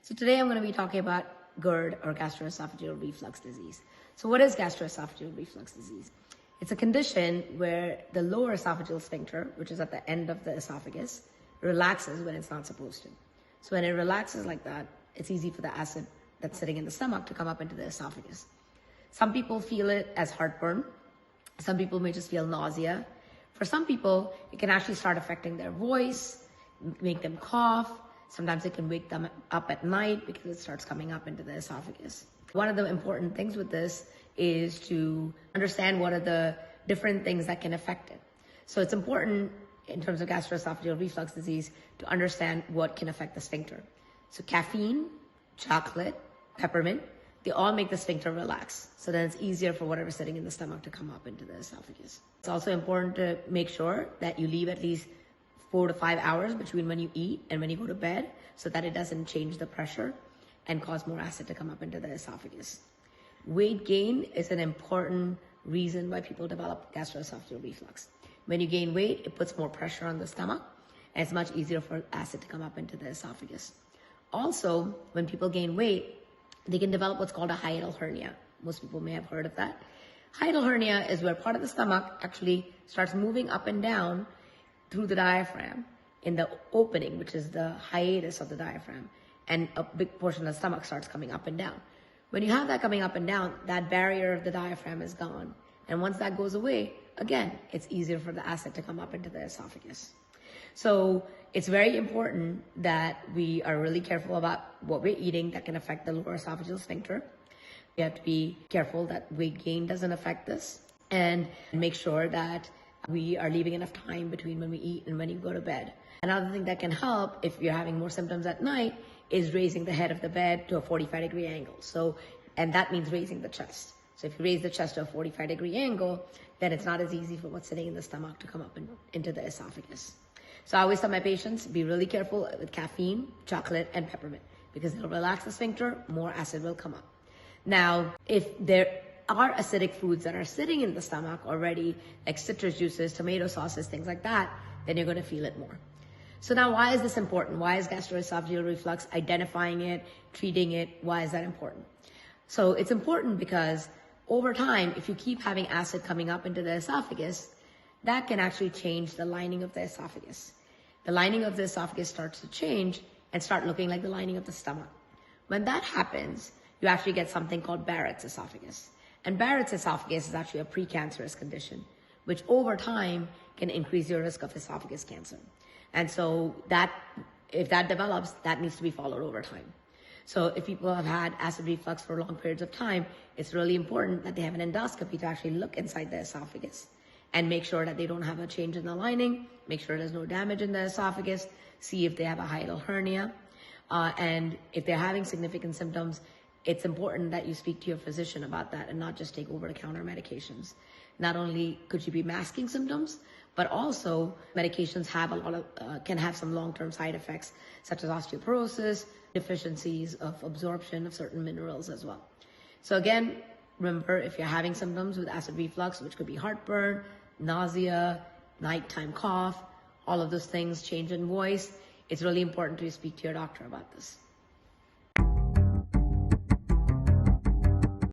So today I'm going to be talking about GERD or gastroesophageal reflux disease. So what is gastroesophageal reflux disease? It's a condition where the lower esophageal sphincter, which is at the end of the esophagus, relaxes when it's not supposed to. So when it relaxes like that, it's easy for the acid that's sitting in the stomach to come up into the esophagus. Some people feel it as heartburn. Some people may just feel nausea. For some people, it can actually start affecting their voice, make them cough. Sometimes it can wake them up at night because it starts coming up into the esophagus. One of the important things with this is to understand what are the different things that can affect it. So it's important in terms of gastroesophageal reflux disease to understand what can affect the sphincter. So caffeine, chocolate, peppermint, they all make the sphincter relax. So then it's easier for whatever's sitting in the stomach to come up into the esophagus. It's also important to make sure that you leave at least 4 to 5 hours between when you eat and when you go to bed so that it doesn't change the pressure and cause more acid to come up into the esophagus. Weight gain is an important reason why people develop gastroesophageal reflux. When you gain weight, it puts more pressure on the stomach and it's much easier for acid to come up into the esophagus. Also, when people gain weight, they can develop what's called a hiatal hernia. Most people may have heard of that. Hiatal hernia is where part of the stomach actually starts moving up and down through the diaphragm in the opening, which is the hiatus of the diaphragm, and a big portion of the stomach starts coming up and down. When you have that coming up and down, that barrier of the diaphragm is gone. And once that goes away, again, it's easier for the acid to come up into the esophagus. So it's very important that we are really careful about what we're eating that can affect the lower esophageal sphincter. We have to be careful that weight gain doesn't affect this and make sure that we are leaving enough time between when we eat and when you go to bed. Another thing that can help if you're having more symptoms at night is raising the head of the bed to a 45-degree angle. And that means raising the chest. So if you raise the chest to a 45-degree angle, then it's not as easy for what's sitting in the stomach to come up into the esophagus. So I always tell my patients, be really careful with caffeine, chocolate, and peppermint because it'll relax the sphincter, more acid will come up. Now, if there are acidic foods that are sitting in the stomach already, like citrus juices, tomato sauces, things like that, then you're going to feel it more. So now why is this important? Why is gastroesophageal reflux, identifying it, treating it, why is that important? So it's important because over time, if you keep having acid coming up into the esophagus, that can actually change the lining of the esophagus. The lining of the esophagus starts to change and start looking like the lining of the stomach. When that happens, you actually get something called Barrett's esophagus. And Barrett's esophagus is actually a precancerous condition, which over time can increase your risk of esophagus cancer. And so if that develops, that needs to be followed over time. So if people have had acid reflux for long periods of time, it's really important that they have an endoscopy to actually look inside the esophagus and make sure that they don't have a change in the lining, make sure there's no damage in the esophagus, see if they have a hiatal hernia. And if they're having significant symptoms, it's important that you speak to your physician about that and not just take over-the-counter medications. Not only could you be masking symptoms, but also medications have can have some long-term side effects, such as osteoporosis, deficiencies of absorption of certain minerals as well. So again, remember, if you're having symptoms with acid reflux, which could be heartburn, nausea, nighttime cough, all of those things, change in voice, it's really important to speak to your doctor about this.